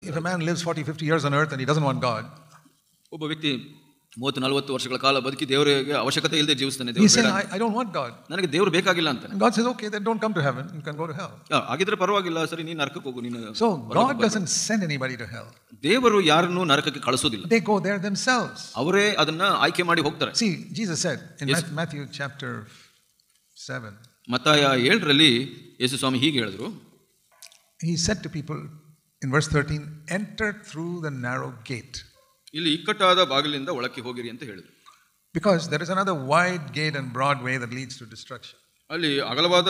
If a man lives 40-50 years on earth and he doesn't want God, ಒಬ್ಬ ವ್ಯಕ್ತಿ 30-40 ವರ್ಷಗಳ ಕಾಲ ಬದುಕಿ ದೇವರಿಗೆ ಅವಶ್ಯಕತೆ ಇಲ್ಲದೆ ಜೀವಿಸ್ತಾನೆ, he's saying, I don't want God. ನನಗೆ ದೇವರು ಬೇಕಾಗಿಲ್ಲ ಅಂತ. And God says, okay, then don't come to heaven, you can go to hell. ಹಾಗಿದ್ರೆ ಪರವಾಗಿಲ್ಲ, ಸರಿ ನೀನು ನರಕಕ್ಕೆ ಹೋಗು. ನೀನು So God doesn't send anybody to hell. ದೇವರು ಯಾರನ್ನು ನರಕಕ್ಕೆ ಕಳಿಸೋದಿಲ್ಲ, they go there themselves. ಅವರೇ ಅದನ್ನ ಆಯ್ಕೆ ಮಾಡಿ ಹೋಗ್ತಾರೆ. See, Jesus said in Matthew chapter 7, ಮತ್ತಾಯ 7ರಲ್ಲಿ ಯೇಸು ಸ್ವಾಮಿ ಹೀಗೆ ಹೇಳಿದ್ರು. He said to people in verse 13, enter through the narrow gate. ಇಲ್ಲಿ ಇಕ್ಕಟ್ಟಾದ ಬಾಗಿಲಿಂದ ಒಳಕ್ಕೆ ಹೋಗಿರಿ ಅಂತ ಹೇಳಿದ್ರು. Because there is another wide gate and broad way that leads to destruction. ಅಲ್ಲಿ ಅಗಲವಾದ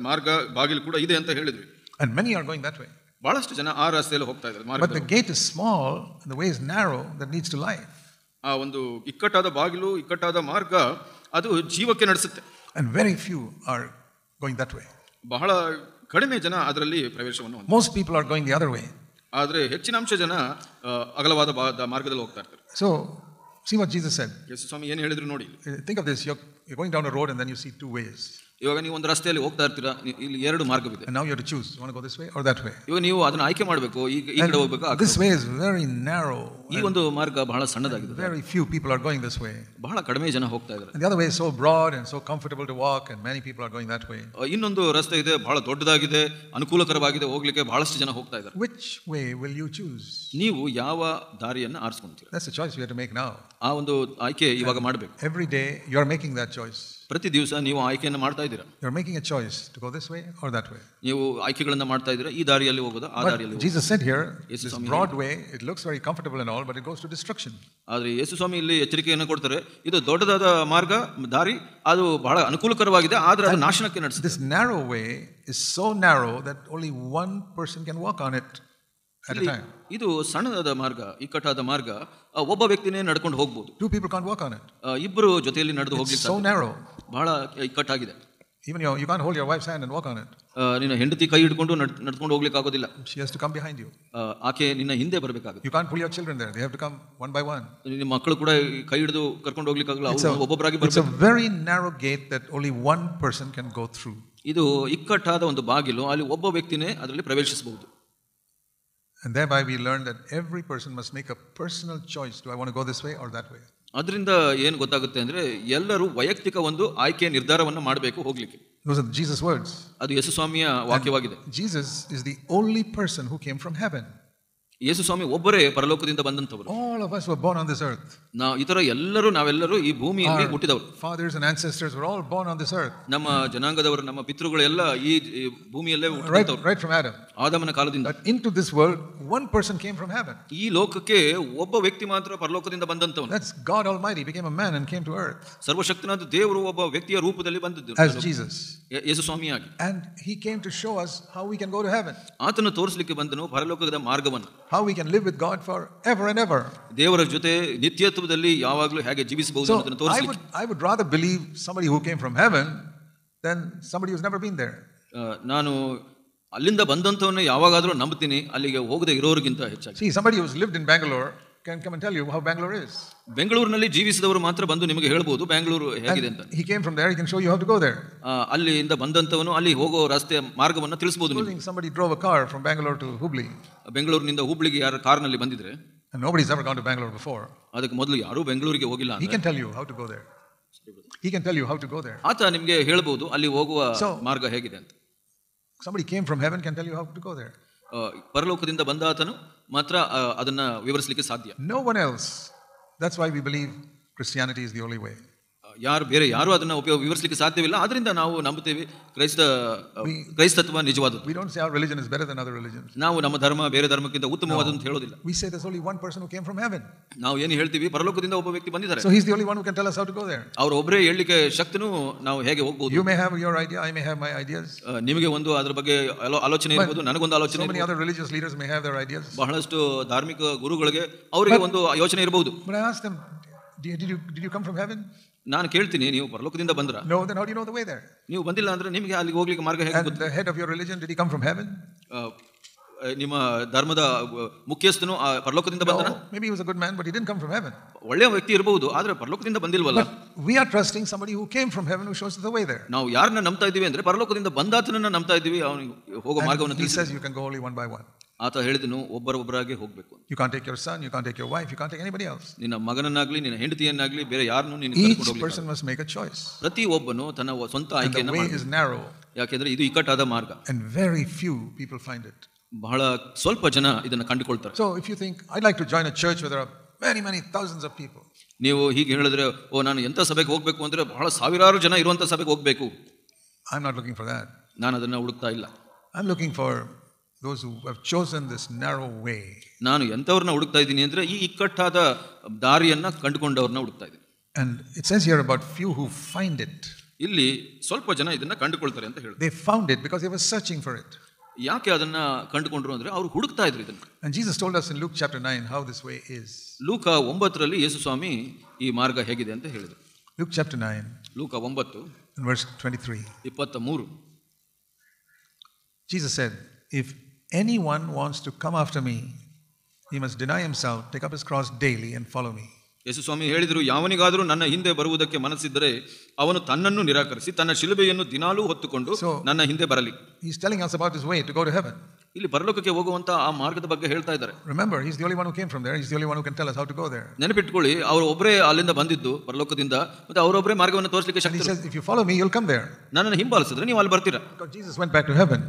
ಮಾರ್ಗ ಬಾಗಿಲು ಕೂಡ ಇದೆ ಅಂತ ಹೇಳಿದ್ರು. And many are going that way. ಬಹಳಷ್ಟು ಜನ ಆ ರಸ್ತೆಯಲ್ಲಿ ಹೋಗ್ತಾ ಇದ್ದಾರೆ. But the gate is small and the way is narrow that leads to life. ಆ ಒಂದು ಇಕ್ಕಟ್ಟಾದ ಬಾಗಿಲು, ಇಕ್ಕಟ್ಟಾದ ಮಾರ್ಗ ಅದು ಜೀವಕ್ಕೆ ನಡೆಸುತ್ತೆ. And very few are going that way. ಬಹಳ ಕಡಿಮೆ ಜನ ಅದರಲ್ಲಿ ಪ್ರವೇಶವನ್ನು ಹೊಂದಿದ್ದಾರೆ. Most people are going the other way. ಆದರೆ ಹೆಚ್ಚಿನ ಅಂಶ ಜನ ಅಗಲವಾದ ಮಾರ್ಗದಲ್ಲಿ ಹೋಗ್ತಾ ಇರ್ತಾರೆ. So see what Jesus said. ಯೇಸು ಸ್ವಾಮಿ ಏನು ಹೇಳಿದ್ರು ನೋಡಿ. Think of this, you're going down a road and then you see two ways. ಇವಾಗ ನೀವು ಒಂದು ರಸ್ತೆಯಲ್ಲಿ ಹೋಗ್ತಾ ಇರ್ತೀರಾ, ಇಲ್ಲಿ 2 ಮಾರ್ಗವಿದೆ. And now you have to choose, you want to go this way or that way. ಇವಾಗ ನೀವು ಅದನ್ನ ಆಯ್ಕೆ ಮಾಡಬೇಕು, ಈ ಕಡೆ ಹೋಗಬೇಕು. This way is very narrow. ಈ ಒಂದು ಮಾರ್ಗ ಬಹಳ ಸಣ್ಣದಾಗಿದೆ. Very few people are going this way. ಬಹಳ ಕಡಿಮೆ ಜನ ಹೋಗ್ತಾ ಇದ್ದಾರೆ. And the other way is so broad and so comfortable to walk and many people are going that way. ಇನ್ನೊಂದು ರಸ್ತೆ ಇದೆ, ಬಹಳ ದೊಡ್ಡದಾಗಿದೆ, ಅನುಕೂಲಕರವಾಗಿದೆ, ಹೋಗ್ಲಿಕ್ಕೆ ಬಹಳಷ್ಟು ಜನ ಹೋಗ್ತಾ ಇದ್ದಾರೆ. Which way will you choose? ನೀವು ಯಾವ ದಾರಿಯನ್ನು ಆರಿಸ್ಕೊಂತೀರಾ? That's the choice we have to make now. ಆ ಒಂದು ಆಯ್ಕೆ ಇವಾಗ ಮಾಡಬೇಕು. Every day you are making that choice. ಪ್ರತಿ ದಿವಸ ನೀವು ಆಯ್ಕೆಯನ್ನು ಮಾಡ್ತಾ ಇದ್ದೀರಾ. You are making a choice to go this way or that way. ನೀವು ಆಯ್ಕೆಗಳನ್ನು ಮಾಡ್ತಾ ಇದ್ದೀರಾ, ಈ ದಾರಿಯಲ್ಲಿ ಹೋಗೋದಾ ಆ ದಾರಿಯಲ್ಲಿ. Jesus said here, this broad way, it looks very comfortable and all, but it goes to destruction. ಆದರೆ ಯೇಸು ಸ್ವಾಮಿ ಇಲ್ಲಿ ಎಚ್ಚರಿಕೆಯನ್ನು ಕೊಡ್ತಾರೆ, ಇದು ದೊಡ್ಡದಾದ ಮಾರ್ಗ, ದಾರಿ, ಅದು ಬಹಳ ಅನುಕೂಲಕರವಾಗಿದೆ, ಆದರೆ ಅದು ನಾಶನಕ್ಕೆ ನಡೆಸುತ್ತೆ. This narrow way is so narrow that only one person can walk on it at a time. ಇದು ಸಣ್ಣದಾದ ಮಾರ್ಗ, ಇಕ್ಕಟ್ಟಾದ ಮಾರ್ಗ, ಒಬ್ಬ ವ್ಯಕ್ತಿನೇ ನಡ್ಕೊಂಡು ಹೋಗಬಹುದು. Two people can't walk on it. ಇಬ್ಬರು ಜೊತೆಯಲ್ಲಿ ನಡೆದು ಹೋಗ್ಲಿಕ್ಕೆ so narrow. ಬಹಳ ಇಕ್ಕಟ್ಟಾಗಿದೆ. Even you can't hold your wife's hand and walk on it. ನಿನ್ನ ಹೆಂಡತಿ ಕೈ ಹಿಡ್ಕೊಂಡು ನಡ್ಕೊಂಡು ಹೋಗ್ಲಿಕ್ಕೆ ಆಗೋದಿಲ್ಲ. She has to come behind you. ಆಕೆ ನಿನ್ನ ಹಿಂದೆ ಬರಬೇಕಾಗುತ್ತೆ. You can't pull your children there, they have to come one by one. ನಿಮ್ಮ ಮಕ್ಕಳು ಕೂಡ ಕೈ ಹಿಡಿದು ಕರ್ಕೊಂಡು ಹೋಗ್ಲಿಕ್ಕೆ ಆಗಲ್ಲ, ಒಬ್ಬೊಬ್ಬರಾಗಿ ಬರಬೇಕು. It's a very narrow gate that only one person can go through. ಇದು ಇಕ್ಕಟ್ಟಾದ ಒಂದು ಬಾಗಿಲು, ಅಲ್ಲಿ ಒಬ್ಬ ವ್ಯಕ್ತಿನೇ ಅದರಲ್ಲಿ ಪ್ರವೇಶಿಸಬಹುದು. And thereby we learn that every person must make a personal choice, do I want to go this way or that way. ಅದರಿಂದ ಏನು ಗೊತ್ತಾಗುತ್ತೆ ಅಂದ್ರೆ ಎಲ್ಲರೂ ವೈಯಕ್ತಿಕ ಒಂದು ಆಯ್ಕೆ ನಿರ್ಧಾರವನ್ನು ಮಾಡಬೇಕು ಹೋಗ್ಲಿಕ್ಕೆ. Those are Jesus' words. ಅದು ಯೇಸು ಸ್ವಾಮಿಯ ವಾಕ್ಯವಾಗಿದೆ. Jesus is the only person who came from heaven. ಯೇಸು ಸ್ವಾಮಿ ಒಬ್ಬರೇ ಪರಲೋಕದಿಂದ ಬಂದಂತವರು. All of us were born on this earth. ನಾವೆಲ್ಲರೂ ಈ ಭೂಮಿಯಲ್ಲಿ ಹುಟ್ಟಿದವರು. Fathers and ancestors were all born on this earth. ನಮ್ಮ ಜನಾಂಗದವರು, ನಮ್ಮ ಪಿತೃಗಳು ಎಲ್ಲ ಈ ಭೂಮಿಯಲ್ಲೇ ಹುಟ್ಟಿದವರು. Right from Adam. ಆದಾಮನ ಕಾಲದಿಂದ. But into this world one person came from heaven. ಈ ಲೋಕಕ್ಕೆ ಒಬ್ಬ ವ್ಯಕ್ತಿ ಮಾತ್ರ ಪರಲೋಕದಿಂದ ಬಂದಂತವನು. That's God Almighty became a man and came to earth. ಸರ್ವಶಕ್ತನಾದ ದೇವರು ಒಬ್ಬ ವ್ಯಕ್ತಿಯ ರೂಪದಲ್ಲಿ ಬಂದಿದ್ದು. As Jesus. Yesu ಸ್ವಾಮಿಯಾಗಿ. And he came to show us how we can go to heaven. ಆತನು ತೋರಿಸಲಿಕ್ಕೆ ಬಂದನು ಪರಲೋಕದ ಮಾರ್ಗವನ್ನು. How we can live with God forever and ever. ದೇವರ ಜೊತೆ ನಿತ್ಯತ್ವದಲ್ಲಿ ಯಾವಾಗಲೂ ಹೇಗೆ ಜೀವಿಸಬಹುದು ಅನ್ನೋದನ್ನು ತೋರಿಸಲಿಕ್ಕೆ. I would rather believe somebody who came from heaven than somebody who's never been there. ನಾನು ಅಲ್ಲಿಂದ ಬಂದಂತವನ್ನ ಯಾವಾಗಾದರೂ ನಂಬುತ್ತೀನಿ, ಅಲ್ಲಿಗೆ ಹೋಗದೆ ಇರೋರಿಗಿಂತ ಹೆಚ್ಚಾಗಿ. See, somebody who's lived in Bangalore can come and tell you how Bangalore is. ಬೆಂಗಳೂರಿನಲ್ಲಿ ಜೀವಿಸಿದವರು ಮಾತ್ರ ಬಂದು ನಿಮಗೆ ಹೇಳಬಹುದು ಬೆಂಗಳೂರು ಹೇಗಿದೆ ಅಂತ. He came from there, he can show you how to go there. ಅಲ್ಲಿಂದ ಬಂದಂತವನು ಅಲ್ಲಿ ಹೋಗೋ ರಸ್ತೆ ಮಾರ್ಗವನ್ನು ತಿಳಿಸಬಹುದು ನಿಮಗೆ. Somebody drove a car from Bangalore to Hubli. ಬೆಂಗಳೂರಿನಿಂದ ಹುಬ್ಳಿಗೆ ಯಾರು ಕಾರ್ನಲ್ಲಿ ಬಂದಿದ್ರೆ, and nobody's ever gone to Bangalore before. ಅದಕ್ಕೆ ಮೊದಲು ಯಾರೂ ಬೆಂಗಳೂರಿಗೆ ಹೋಗಿಲ್ಲ. He can tell you how to go there. He can tell you how to go there. ಆತ ನಿಮಗೆ ಹೇಳಬಹುದು ಅಲ್ಲಿ ಹೋಗುವ ಮಾರ್ಗ ಹೇಗಿದೆ ಅಂತ. Somebody came from heaven can tell you how to go there. ಪರಲೋಕದಿಂದ ಬಂದಾತನು ಮಾತ್ರ ಅದನ್ನ ವಿವರಿಸಲಿಕ್ಕೆ ಸಾಧ್ಯ. No one else. That's why we believe Christianity is the only way. ಯಾರು ಅದನ್ನ ವಿವರಿಸಲಿಕ್ಕೆ ಸಾಧ್ಯವಿಲ್ಲ. ಆದ್ರಿಂದ ನಾವು ನಂಬುತ್ತೇವೆ ಕ್ರೈಸ್ತತ್ವ ನಿಜವಾದದ್ದು. We don't say our religion is better than other religions. ನಾವು ನಮ್ಮ ಧರ್ಮ ಬೇರೆ ಧರ್ಮಕ್ಕಿಂತ ಉತ್ತಮವಾದಂತ ಹೇಳೋದಿಲ್ಲ. We say there's only one person who came from heaven. ನಾವು ಏನು ಹೇಳ್ತೀವಿ, ಪರಲೋಕದಿಂದ ಒಬ್ಬ ವ್ಯಕ್ತಿ ಬಂದಿದ್ದಾರೆ. So he's the only one who can tell us how to go there. ಅವರು ಒಬ್ಬರೇ ಹೇಳಲಿಕ್ಕೆ ಶಕ್ತನು ನಾವು ಹೇಗೆ ಹೋಗಬಹುದು. You may have your idea, I may have my ideas. ನಿಮಗೆ ಒಂದು ಅದರ ಬಗ್ಗೆ ಆಲೋಚನೆ ಇರಬಹುದು, ನನಗೊಂದು ಆಲೋಚನೆ ಇರಬಹುದು. So many other religious leaders may have their ideas. ಬಹಳಷ್ಟು ಧಾರ್ಮಿಕ ಗುರುಗಳಿಗೆ ಅವರಿಗೆ ಒಂದು ಯೋಚನೆ ಇರಬಹುದು. But I ask them, did you come from heaven? ನಾನು ಕೇಳ್ತೀನಿ, ನೀವು ಪರಲೋಕದಿಂದ ಬಂದ್ರ? No, then how do you know the way there? ನೀವು ಬಂದಿಲ್ಲ ಅಂದ್ರೆ ನಿಮಗೆ ಅಲ್ಲಿಗೆ ಹೋಗ್ಲಿಕ್ಕೆ ಮಾರ್ಗ ಹೇಗೆ ಗೊತ್ತು? The head of your religion, did he come from heaven? ನಿಮ್ಮ ಧರ್ಮದ ಮುಖ್ಯಸ್ಥನು ಪರಲೋಕದಿಂದ ಬಂದನ? Maybe he was a good man, but he didn't come from heaven. ಒಳ್ಳೆಯ ವ್ಯಕ್ತಿ ಇರಬಹುದು, ಆದ್ರೆ ಪರಲೋಕದಿಂದ ಬಂದಿಲ್ವಲ್ಲ. We are trusting somebody who came from heaven who shows us the way there. ನಾವು ಯಾರನ್ನ ನಂಬ್ತಾ ಇದೀವಿ ಅಂದ್ರೆ ಪರಲೋಕದಿಂದ ಬಂದಾತನನ್ನ ನಂಬ್ತಾ ಇದೀವಿ, ಅವನಿಗೆ ಹೋಗೋ ಮಾರ್ಗವನ್ನು ತಿಳಿಸಿ. He says you can go only one by one. ಆತ ಹೇಳಿದನು, ಒಬ್ಬರೊಬ್ಬರಾಗಿ ಹೋಗಬೇಕು. You can't take your son, you can't take your wife, you can't take anybody else. ನಿನ್ನ ಮಗನನ್ನಾಗ್ಲಿ ನಿನ್ನ ಹೆಂಡತಿಯನ್ನಾಗ್ಲಿ ಬೇರೆ ಯಾರನ್ನೂ ನೀನು Each ಕರ್ಕೊಂಡು ಹೋಗಲಿಲ್ಲ. person must make a choice. ಪ್ರತಿ ಒಬ್ಬನು ತನ್ನ ಸ್ವಂತ And the ಆಯ್ಕೆಯನ್ನು way ಮಾಡಬೇಕು. is narrow, ಯಾಕೆಂದ್ರೆ ಇದು ಇಕ್ಕಟ್ಟಾದ ಮಾರ್ಗ. and very few people find it. ಬಹಳ ಸ್ವಲ್ಪ ಜನ ಇದನ್ನು ಕಂಡುಕೊಳ್ತಾರೆ. So if you think, I'd like to join a church where there are many thousands of people. ನೀವು ಹೀಗೆ ಹೇಳಿದ್ರೆ, ನಾನು ಎಂಥ ಸಭೆಗೆ ಹೋಗಬೇಕು ಅಂದ್ರೆ ಬಹಳ ಸಾವಿರಾರು ಜನ ಇರುವಂಥ ಸಭೆಗೆ ಹೋಗಬೇಕು, I'm not looking for that. ನಾನು ಅದನ್ನು ಹುಡುಕ್ತಾ ಇಲ್ಲ. I'm looking for those who have chosen this narrow way. ನಾನು ಎಂಥವ್ರನ್ನ ಹುಡುಕ್ತಾ ಇದ್ದೀನಿ ಅಂದ್ರೆ ಈ ಇಕ್ಕಟ್ಟಾದ ದಾರಿಯನ್ನ ಕಂಡುಕೊಂಡವ್ರನ್ನ ಹುಡುಕ್ತಾ ಇದ್ದೀನಿ. And it says here about few who find it. ಇಲ್ಲಿ ಸ್ವಲ್ಪ ಜನ ಇದನ್ನ ಕಂಡುಕೊಳ್ತಾರೆ ಅಂತ ಹೇಳಿ. They found it because they were searching for it. ಯಾಕೆ ಅದನ್ನ ಕಂಡುಕೊಂಡ್ರು ಅಂದ್ರೆ ಅವರು ಹುಡುಕ್ತಾ ಇದ್ರು ಇದನ್ನ. And Jesus told us in Luke chapter 9 how this way is. ಲೂಕ 9ರಲ್ಲಿ ಯೇಸು ಸ್ವಾಮಿ ಈ ಮಾರ್ಗ ಹೇಗಿದೆ ಅಂತ ಹೇಳಿದರು. Luke chapter 9, ಲೂಕ 9 and verse 23. 23. Jesus said, if anyone wants to come after me, he must deny himself, take up his cross daily and follow me. ಯೇಸು ಸ್ವಾಮಿ ಹೇಳಿದರು, ಯಾವನಿಗಾದರೂ ನನ್ನ ಹಿಂದೆ ಬರುವುದಕ್ಕೆ ಮನಸ್ಸಿದ್ದರೆ ಅವನು ತನ್ನನ್ನು ನಿರಾಕರಿಸಿ ತನ್ನ ಶಿಲುಬೆಯನ್ನು ದಿನಾಲೂ ಹೊತ್ತುಕೊಂಡು ನನ್ನ ಹಿಂದೆ ಬರಲಿ. He's telling us about his way to go to heaven. ಇಲ್ಲಿ ಪರಲೋಕಕ್ಕೆ ಹೋಗುವಂತ ಆ ಮಾರ್ಗದ ಬಗ್ಗೆ ಹೇಳ್ತಾ ಇದ್ದಾರೆ. Remember, he's the only one who came from there. He's the only one who can tell us how to go there. ನೆನಪಿಟ್ಕೊಳ್ಳಿ, ಅವರು ಒಬ್ಬರೇ ಅಲ್ಲಿಂದ ಬಂದಿದ್ದು ಪರಲೋಕದಿಂದ, ಮತ್ತೆ ಅವರೊಬ್ಬರೇ ಮಾರ್ಗವನ್ನು ತೋರಿಸಲಿಕ್ಕೆ And he ಶಕ್ತರು. says, if you follow me, you'll come there. ನನ್ನನ್ನು ಹಿಂಬಾಲಿಸಿದ್ರೆ ನೀವು ಅಲ್ಲಿ ಬರ್ತೀರಾ. Because Jesus went back to heaven.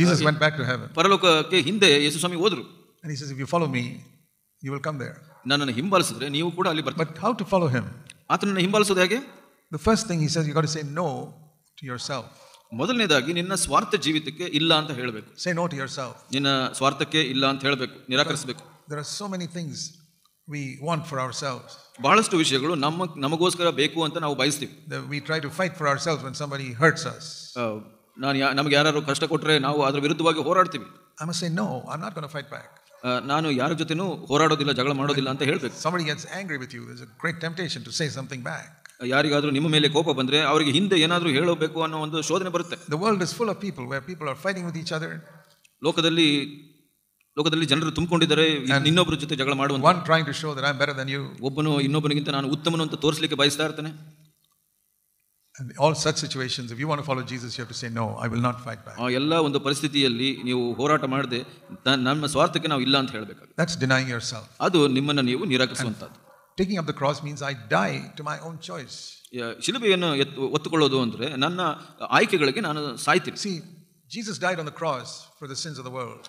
Jesus went back to heaven. ಪರಲೋಕಕ್ಕೆ ಹಿಂದೆ ಯೇಸು ಸ್ವಾಮಿ ಹೋದ್ರು. And he says, if you follow me, you will come there. ನನ್ನನ್ನು ಹಿಂಬಾಲಿಸಿದ್ರೆ ನೀವು ಕೂಡ ಅಲ್ಲಿ ಬರ್ತೀರಾ. But how to follow him? ಆತನನ್ನು ಹಿಂಬಾಲಿಸೋದು ಹೇಗೆ? The first thing he says, you got to say no to yourself. ಮೊದಲನೇದಾಗಿ ನಿನ್ನ ಸ್ವಾರ್ಥ ಜೀವಿತಕ್ಕೆ ಇಲ್ಲ ಅಂತ ಹೇಳಬೇಕು. Say no to yourself. ನಿನ್ನ ಸ್ವಾರ್ಥಕ್ಕೆ ಇಲ್ಲ ಅಂತ ಹೇಳಬೇಕು, ನಿರಾಕರಿಸಬೇಕು. There are so many things we want for ourselves. ಬಹಳಷ್ಟು ವಿಷಯಗಳು ನಮಗೋಸ್ಕರ ಬೇಕು ಅಂತ ನಾವು ಬಯಸ್ತೀವಿ. We try to fight for ourselves when somebody hurts us. ನಮಗೆ ಯಾರು ಕಷ್ಟ ಕೊಟ್ಟರೆ ನಾವು ಅದರ ವಿರುದ್ಧವಾಗಿ ಹೋರಾಡ್ತೀವಿ. I must say no, I'm not going to fight back. ನಾನು ಯಾರ ಜೊತೆನೂ ಹೋರಾಡೋದಿಲ್ಲ, ಜಗಳ ಮಾಡೋದಿಲ್ಲ ಅಂತ ಹೇಳಬೇಕು. Somebody gets angry with you, there's a great temptation to say something back. ಯಾರಿಗಾದ್ರೂ ನಿಮ್ಮ ಮೇಲೆ ಕೋಪ ಬಂದ್ರೆ ಅವರಿಗೆ ಹಿಂದೆ ಏನಾದರೂ ಹೇಳಬೇಕು ಅನ್ನೋ ಒಂದು ಶೋಧನೆ ಬರುತ್ತೆ. The world is full of people where people are fighting with each other. ಲೋಕದಲ್ಲಿ ಜನರು ತುಂಬಿಕೊಂಡಿದ್ದಾರೆ, ಇನ್ನೊಬ್ಬರ ಜೊತೆ ಜಗಳ ಮಾಡುವಂತ. One trying to show that I'm better than you. ಒಬ್ಬನು ಇನ್ನೊಬ್ಬನಿಗಿಂತ ನಾನು ಉತ್ತಮನು ಅಂತ ತೋರಿಸಲಿಕ್ಕೆ ಬಯಸ್ತಾ ಇರ್ತಾನೆ. And all such situations, if you want to follow Jesus, you have to say no, I will not fight back. ಆ ಎಲ್ಲ ಒಂದು ಪರಿಸ್ಥಿತಿಯಲ್ಲಿ ನೀವು ಹೋರಾಟ ಮಾಡದೆ ನಮ್ಮ ಸ್ವಾರ್ಥಕ್ಕೆ ನಾವು ಇಲ್ಲ ಅಂತ ಹೇಳಬೇಕಾಗುತ್ತೆ. That's denying yourself. ಅದು ನಿಮ್ಮನ್ನು ನೀವು ನಿರಾಕರಿಸುವಂತದ್ದು. Taking up the cross means I die to my own choice. ಶಿಲುಬೆಯನ್ನು ಒತ್ತುಕೊಳ್ಳೋದು ಅಂದ್ರೆ ನನ್ನ ಆಯ್ಕೆಗಳಿಗೆ ನಾನು ಸಾಯ್ತೀನಿ. See, Jesus died on the cross for the sins of the world.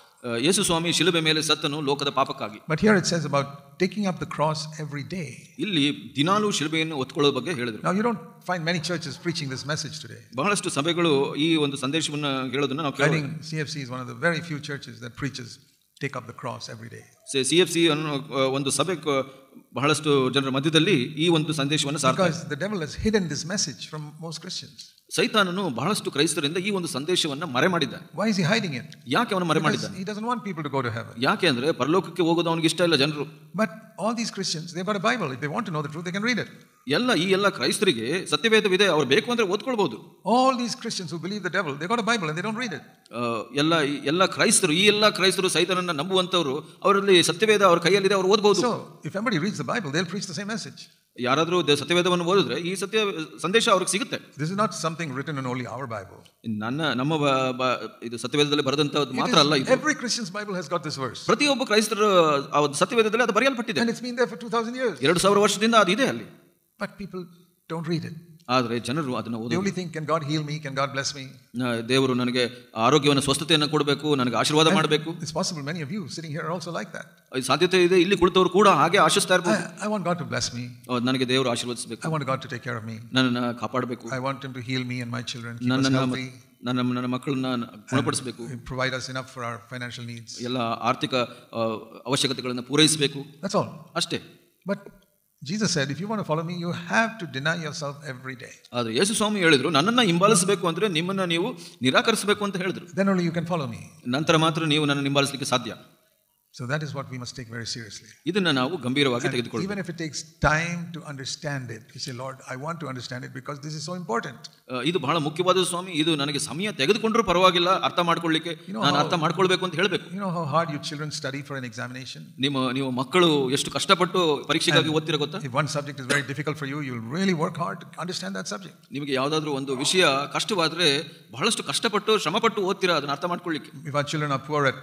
ಯೇಸು ಸ್ವಾಮಿ ಶಿಲುಬೆ ಮೇಲೆ ಸತ್ತನು ಲೋಕದ ಪಾಪಕ್ಕಾಗಿ. But here it says about taking up the cross every day. ಇಲ್ಲಿ ದಿನಾಲೂ ಶಿಲುಬೆಯನ್ನು ಒತ್ತುಕೊಳ್ಳೋದು ಬಗ್ಗೆ ಹೇಳಿದ್ರು. Now you don't find many churches preaching this message today. ಬಹಳಷ್ಟು ಸಭೆಗಳು ಈ ಒಂದು ಸಂದೇಶವನ್ನು ಹೇಳೋದನ್ನ ನಾವು I think CFC is one of the very few churches that preaches take up the cross every day. CFC ಅನ್ನೋ ಒಂದು ಸಭೆ ಬಹಳಷ್ಟು ಜನರ ಮಧ್ಯದಲ್ಲಿ ಈ ಒಂದು ಸಂದೇಶವನ್ನು ಸಾರ್ತಾರೆ. Because the devil has hidden this message from most Christians. ಸೈತಾನನು ಬಹಳಷ್ಟು ಕ್ರೈಸ್ತರಿಂದ ಈ ಒಂದು ಸಂದೇಶವನ್ನು ಮರೆ ಮಾಡಿದ್ದಾನೆ. Why is he hiding it? ಯಾಕೆ ಅವನು ಮರೆ ಮಾಡಿದ್ದಾನೆ? He doesn't want people to go to heaven. ಯಾಕೆ ಅಂದ್ರೆ ಪರಲೋಕಕ್ಕೆ ಹೋಗೋದು ಅವನಿಗೆ ಇಷ್ಟ ಇಲ್ಲ ಜನರು. But all these Christians, they've got a Bible. If they want to know the truth, they can read it. ಎಲ್ಲ ಕ್ರೈಸ್ತರಿಗೆ ಸತ್ಯವೇದವಿದೆ, ಅವರು ಬೇಕು ಅಂದ್ರೆ ಓದ್ಕೊಳ್ಬಹುದು. All these Christians who believe the devil, they got a Bible and they don't read it. ಎಲ್ಲ ಕ್ರೈಸ್ತರು ಸೈತಾನನ್ನ ನಂಬುವಂತವರು, ಅವರಲ್ಲಿ ಸತ್ಯವೇದ ಅವರ ಕೈಯಲ್ಲಿದೆ, ಅವರು ಓದಬಹುದು. So if somebody reads the Bible, they'll preach the same message. ಯಾರಾದರೂ ಸತ್ಯವೇದವನ್ನು ಓದಿದ್ರೆ ಈ ಸತ್ಯ ಸಂದೇಶ ಅವ್ರಿಗೆ ಸಿಗುತ್ತೆ. This is not something written in only our Bible. ನಮ್ಮ ಇದು ಸತ್ಯವೇದದಲ್ಲಿ ಬರೆದಂತದ್ದು ಮಾತ್ರ ಅಲ್ಲ ಇದು. Every Christian's Bible has got this verse. ಪ್ರತಿಯೊಬ್ಬ ಕ್ರೈಸ್ತರ ಸತ್ಯವೇದದಲ್ಲಿ ಅದು ಬರೆಯಲ್ಪಟ್ಟಿದೆ. And it's been there for 2000 years. 2000 ವರ್ಷದಿಂದ ಅದು ಇದೆ ಅಲ್ಲಿ. But people don't read it. ಆದರೆ ಜನರು ಅದನ್ನು ಓದೋದಿಲ್ಲ. They only think, can God heal me? Can God bless me? ದೇವರು ನನಗೆ ಆರೋಗ್ಯವನ್ನು, ಸ್ವಸ್ಥತೆಯನ್ನು ಕೊಡಬೇಕು, ನನಗೆ ಆಶೀರ್ವಾದ ಮಾಡಬೇಕು. It's possible many of you sitting here are also like that. ಸಾಧ್ಯತೆ ಇದೆ, ಇಲ್ಲಿ ಕುಳಿತವರು ಕೂಡ ಹಾಗೆ ಆಶಿಸ್ತಾ ಇರಬಹುದು. I want God to bless me. ನನಗೆ ದೇವರು ಆಶೀರ್ವದಿಸಬೇಕು. I want God to take care of me. ನನ್ನನ್ನು ಕಾಪಾಡಬೇಕು. I want him to heal me and my children. Keep us healthy. ನನ್ನ ಮಕ್ಕಳನ್ನ ಗುಣಪಡಿಸಬೇಕು. Provide us enough for our financial needs. ಎಲ್ಲ ಆರ್ಥಿಕ ಅವಶ್ಯಕತೆಗಳನ್ನು ಪೂರೈಸಬೇಕು. That's all. ಅಷ್ಟೇ. But Jesus said, if you want to follow me, you have to deny yourself every day. ಆದರೆ ಯೇಸು ಸ್ವಾಮಿ ಹೇಳಿದ್ರು, ನನ್ನನ್ನು ಹಿಂಬಾಲಿಸಬೇಕು ಅಂದ್ರೆ ನಿಮ್ಮನ್ನ ನೀವು ನಿರಾಕರಿಸಬೇಕು ಅಂತ ಹೇಳಿದ್ರು. Then only you can follow me. ನಂತರ ಮಾತ್ರ ನೀವು ನನ್ನನ್ನು ಹಿಂಬಾಲಿಸಲಿಕ್ಕೆ ಸಾಧ್ಯ. So that is what we must take very seriously. ಇದನ್ನ ನಾವು ಗಂಭೀರವಾಗಿ ತೆಗೆದುಕೊಳ್ಳಬೇಕು. Even if it takes time to understand it, you say, Lord, I want to understand it because this is so important. ಇದು ಬಹಳ ಮುಖ್ಯವಾದ ಸ್ವಾಮಿ, ಇದು ನನಗೆ ಸಮಯ ತೆಗೆದುಕೊಂಡ್ರೂ ಪರವಾಗಿಲ್ಲ ಅರ್ಥ ಮಾಡ್ಕೊಳ್ಳಿಕ್ಕೆ, ನಾನು ಅರ್ಥ ಮಾಡ್ಕೊಳ್ಬೇಕು ಅಂತ ಹೇಳಬೇಕು. You know how hard your children study for an examination? ನೀವು ಮಕ್ಕಳು ಎಷ್ಟು ಕಷ್ಟಪಟ್ಟು ಪರೀಕ್ಷೆಗಾಗಿ ಓದ್ತಿರೋ ಗೊತ್ತಾ? If one subject is very difficult for you, you'll really work hard to understand that subject. ನಿಮಗೆ ಯಾವುದಾದ್ರೂ ಒಂದು ವಿಷಯ ಕಷ್ಟವಾದ್ರೆ ಬಹಳಷ್ಟು ಕಷ್ಟಪಟ್ಟು ಶ್ರಮಪಟ್ಟು ಓದ್ತೀರಾ ಅದನ್ನ ಅರ್ಥ ಮಾಡ್ಕೊಳ್ಳಿಕ್ಕೆ. If our children are poor at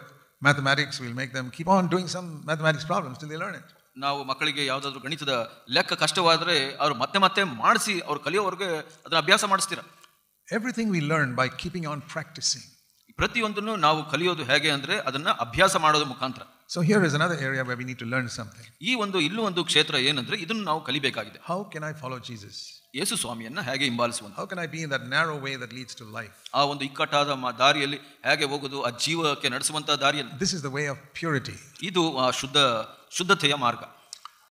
mathematics, we'll make them keep on doing some mathematics problems till they learn it. ನಾವು ಮಕ್ಕಳಿಗೆ ಯಾವುದಾದ್ರೂ ಗಣಿತದ ಲೆಕ್ಕ ಕಷ್ಟವಾದರೆ ಅವರು ಮತ್ತೆ ಮತ್ತೆ ಮಾಡಿಸಿ ಅವ್ರು ಕಲಿಯೋವರೆಗೆ ಅದನ್ನ ಅಭ್ಯಾಸ ಮಾಡಿಸ್ತೀರಾ. Everything we learn by keeping on practicing. ಪ್ರತಿಯೊಂದನ್ನು ನಾವು ಕಲಿಯೋದು ಹೇಗೆ ಅಂದ್ರೆ ಅದನ್ನ ಅಭ್ಯಾಸ ಮಾಡೋದ್ರ ಮುಖಾಂತರ. So here is another area where we need to learn something. ಈ ಇಲ್ಲೂ ಒಂದು ಕ್ಷೇತ್ರ ಏನಂದ್ರೆ ಇದನ್ನು ನಾವು ಕಲಿಬೇಕಾಗಿದೆ. How can I follow Jesus? ಯೇಸು ಸ್ವಾಮಿಯನ್ನ ಹೇಗೆ ಹಿಂಬಾಲಿಸುವುದು? How can I be in that narrow way that leads to life? ಆ ಒಂದು ಇಕ್ಕಟ್ಟಾದ ದಾರಿಯಲ್ಲಿ ಹೇಗೆ ಹೋಗೋದು, ಆ ಜೀವಕ್ಕೆ ನಡೆಸುವಂತ ದಾರಿಯಲ್ಲಿ. This is the way of purity. ಇದು ಶುದ್ಧತೆಯ ಮಾರ್ಗ.